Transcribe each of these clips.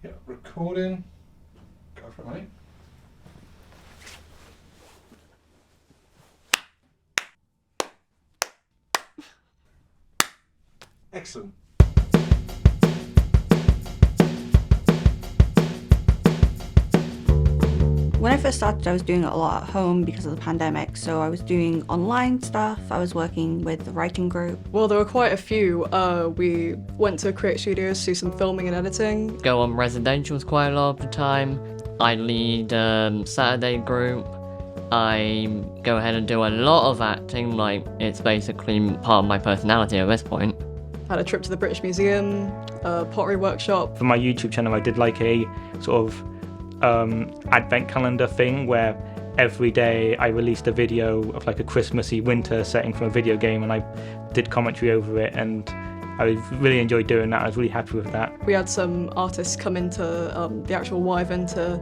Yeah, recording. Go for it, mate. Excellent. When I first started, I was doing it a lot at home because of the pandemic, so I was doing online stuff, I was working with the writing group. Well, there were quite a few. We went to Create Studios to do some filming and editing. Go on residentials quite a lot of the time. I lead Saturday group. I go ahead and do a lot of acting, like it's basically part of my personality at this point. Had a trip to the British Museum, a pottery workshop. For my YouTube channel, I did like a sort of advent calendar thing where every day I released a video of like a Christmassy winter setting from a video game, and I did commentary over it, and I really enjoyed doing that. I was really happy with that. We had some artists come into the actual Wyvern to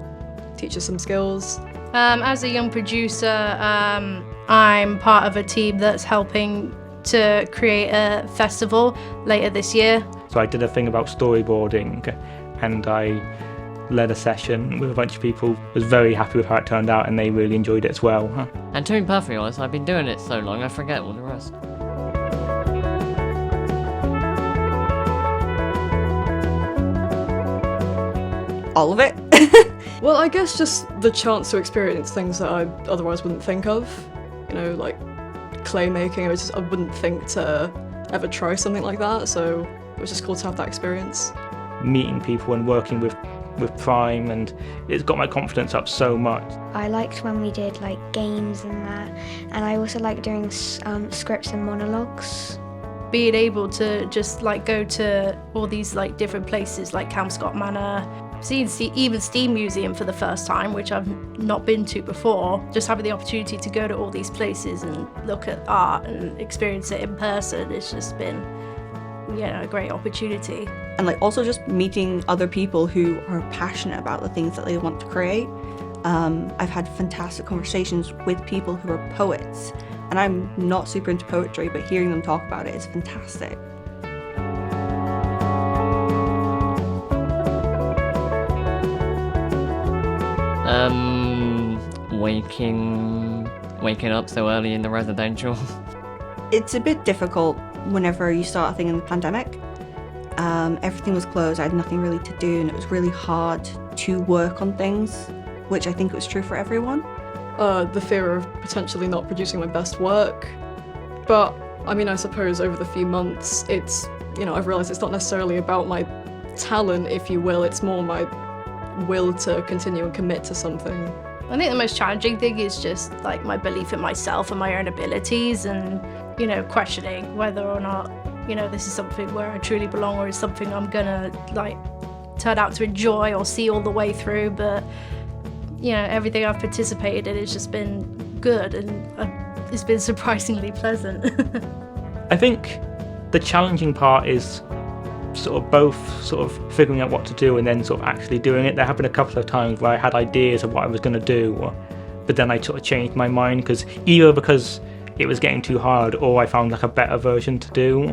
teach us some skills. As a young producer, I'm part of a team that's helping to create a festival later this year. So I did a thing about storyboarding, and I led a session with a bunch of people. Was very happy with how it turned out, and they really enjoyed it as well. And to be perfectly honest, I've been doing it so long I forget all the rest. All of it. Well, I guess just the chance to experience things that I otherwise wouldn't think of. You know, like clay making. I wouldn't think to ever try something like that, so it was just cool to have that experience. Meeting people and working with Prime, and it's got my confidence up so much. I liked when we did like games and that, and I also like doing scripts and monologues. Being able to just like go to all these like different places like Camscott Manor, seeing even Steam Museum for the first time, which I've not been to before, just having the opportunity to go to all these places and look at art and experience it in person, it's just been, you know, a great opportunity. And like also just meeting other people who are passionate about the things that they want to create. I've had fantastic conversations with people who are poets, and I'm not super into poetry, but hearing them talk about it is fantastic. Waking up so early in the residential. It's a bit difficult whenever you start a thing in the pandemic. Everything was closed, I had nothing really to do, and it was really hard to work on things, which I think was true for everyone. The fear of potentially not producing my best work. But, I mean, I suppose over the few months, it's, you know, I've realised it's not necessarily about my talent, if you will, it's more my will to continue and commit to something. I think the most challenging thing is just like my belief in myself and my own abilities, and, you know, questioning whether or not, you know, this is something where I truly belong, or is something I'm gonna like turn out to enjoy or see all the way through. But, you know, everything I've participated in has just been good, and it's been surprisingly pleasant. I think the challenging part is sort of both sort of figuring out what to do and then sort of actually doing it. There have been a couple of times where I had ideas of what I was going to do, but then I sort of changed my mind because it was getting too hard, or I found like a better version to do.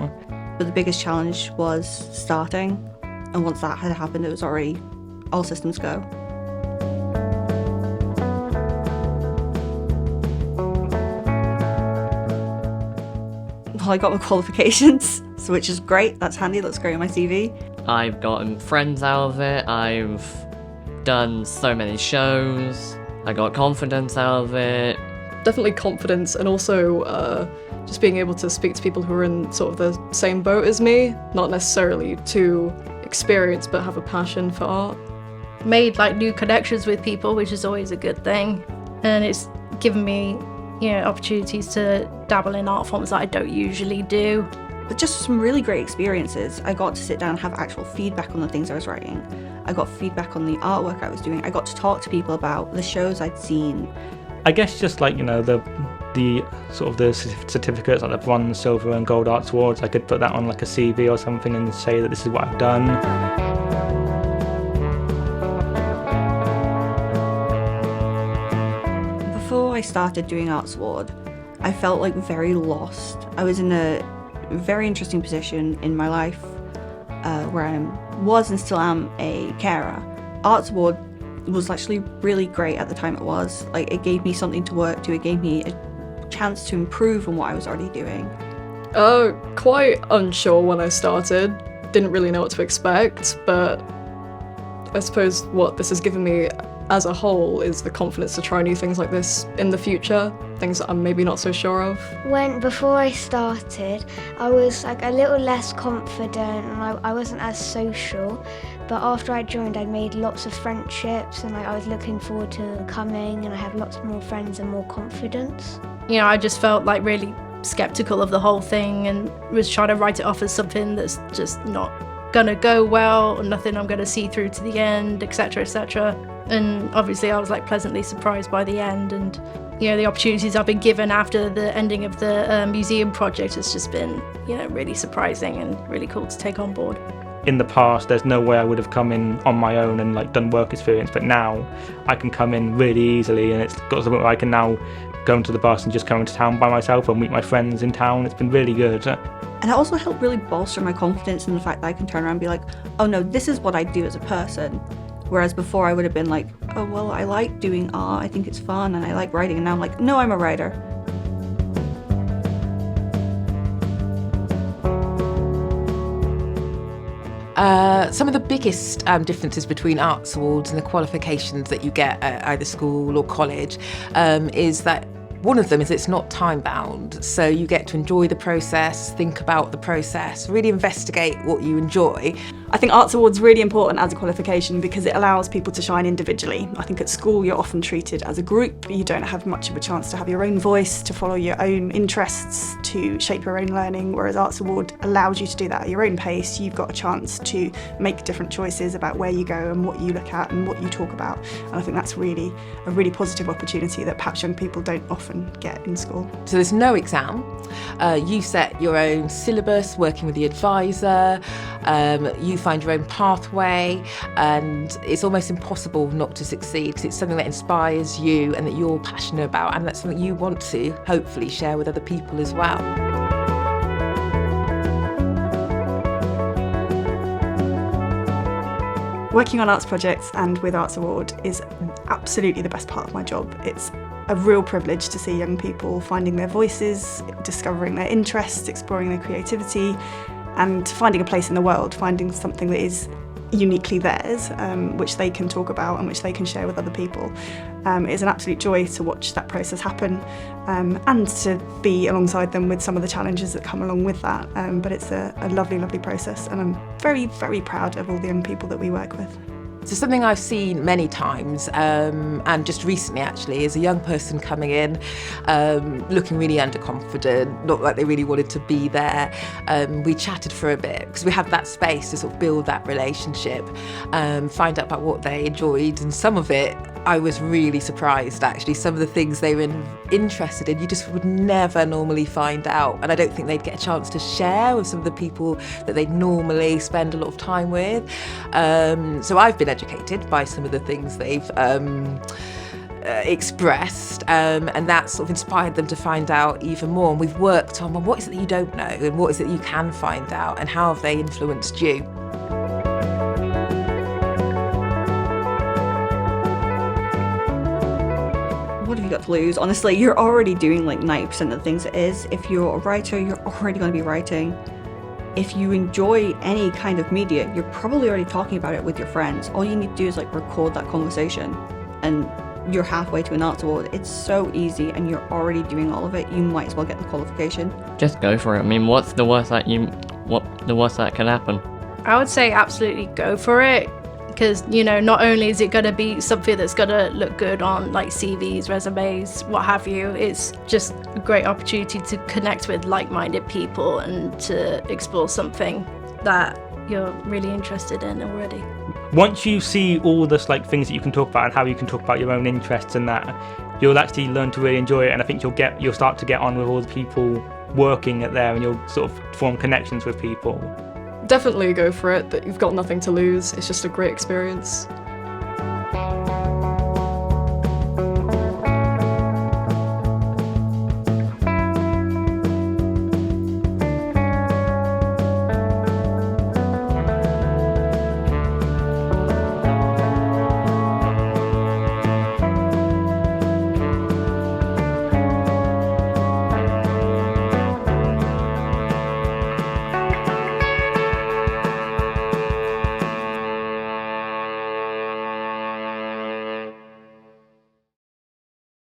But the biggest challenge was starting, and once that had happened, it was already all systems go. Well, I got my qualifications, so which is great. That's handy. Looks great on my CV. I've gotten friends out of it. I've done so many shows. I got confidence out of it. Definitely confidence, and also just being able to speak to people who are in sort of the same boat as me, not necessarily too experienced, but have a passion for art. Made like new connections with people, which is always a good thing, and it's given me, you know, opportunities to dabble in art forms that I don't usually do. But just some really great experiences. I got to sit down and have actual feedback on the things I was writing. I got feedback on the artwork I was doing. I got to talk to people about the shows I'd seen. I guess just like, you know, the sort of the certificates, like the bronze, silver and gold arts awards, I could put that on like a CV or something and say that this is what I've done. Before I started doing Arts Award, I felt like very lost. I was in a very interesting position in my life where I was and still am a carer, Arts Award was actually really great at the time it was. Like, it gave me something to work to, it gave me a chance to improve on what I was already doing. Quite unsure when I started. Didn't really know what to expect, but I suppose what this has given me as a whole is the confidence to try new things like this in the future, things that I'm maybe not so sure of. Before I started, I was like a little less confident and I wasn't as social, but after I joined I made lots of friendships and I was looking forward to coming, and I have lots more friends and more confidence. You know, I just felt like really skeptical of the whole thing and was trying to write it off as something that's just not gonna go well, or nothing I'm gonna see through to the end, etc., etc. And obviously I was like pleasantly surprised by the end, and you know, the opportunities I've been given after the ending of the museum project has just been, you know, really surprising and really cool to take on board. In the past, there's no way I would have come in on my own and like done work experience, but now I can come in really easily, and it's got to the point where I can now go into the bus and just come into town by myself and meet my friends in town. It's been really good. And it also helped really bolster my confidence in the fact that I can turn around and be like, oh no, this is what I do as a person. Whereas before I would have been like, oh well, I like doing art, I think it's fun, and I like writing, and now I'm like, no, I'm a writer. Some of the biggest differences between Arts Awards and the qualifications that you get at either school or college is that one of them is it's not time bound, so you get to enjoy the process, think about the process, really investigate what you enjoy. I think Arts Awards really important as a qualification because it allows people to shine individually. I think at school you're often treated as a group, you don't have much of a chance to have your own voice, to follow your own interests, to shape your own learning, whereas Arts Award allows you to do that at your own pace. You've got a chance to make different choices about where you go and what you look at and what you talk about, and I think that's really a really positive opportunity that perhaps young people don't often get in school. So there's no exam, you set your own syllabus working with the advisor, you find your own pathway, and it's almost impossible not to succeed because it's something that inspires you and that you're passionate about, and that's something you want to hopefully share with other people as well. Working on arts projects and with Arts Award is absolutely the best part of my job. It's a real privilege to see young people finding their voices, discovering their interests, exploring their creativity, and finding a place in the world, finding something that is uniquely theirs, which they can talk about and which they can share with other people. It's an absolute joy to watch that process happen, and to be alongside them with some of the challenges that come along with that. But it's a lovely, lovely process, and I'm very, very proud of all the young people that we work with. So something I've seen many times, and just recently actually, is a young person coming in, looking really underconfident, not like they really wanted to be there. We chatted for a bit because we had that space to sort of build that relationship, find out about what they enjoyed, and some of it I was really surprised actually. Some of the things they were interested in, you just would never normally find out, and I don't think they'd get a chance to share with some of the people that they'd normally spend a lot of time with. So I've been educated by some of the things they've expressed, and that sort of inspired them to find out even more. And we've worked on, well, what is it that you don't know, and what is it that you can find out, and how have they influenced you? What have you got to lose? Honestly, you're already doing like 90% of the things it is. If you're a writer, you're already going to be writing. If you enjoy any kind of media, you're probably already talking about it with your friends. All you need to do is like record that conversation, and you're halfway to an Arts Award. It's so easy, and you're already doing all of it. You might as well get the qualification. Just go for it. I mean, what's the worst that can happen? I would say absolutely go for it, because, you know, not only is it going to be something that's going to look good on like CVs, resumes, what have you, it's just a great opportunity to connect with like-minded people and to explore something that you're really interested in already. Once you see all this like things that you can talk about and how you can talk about your own interests and that, you'll actually learn to really enjoy it, and I think you'll start to get on with all the people working at there, and you'll sort of form connections with people. Definitely go for it, but you've got nothing to lose. It's just a great experience.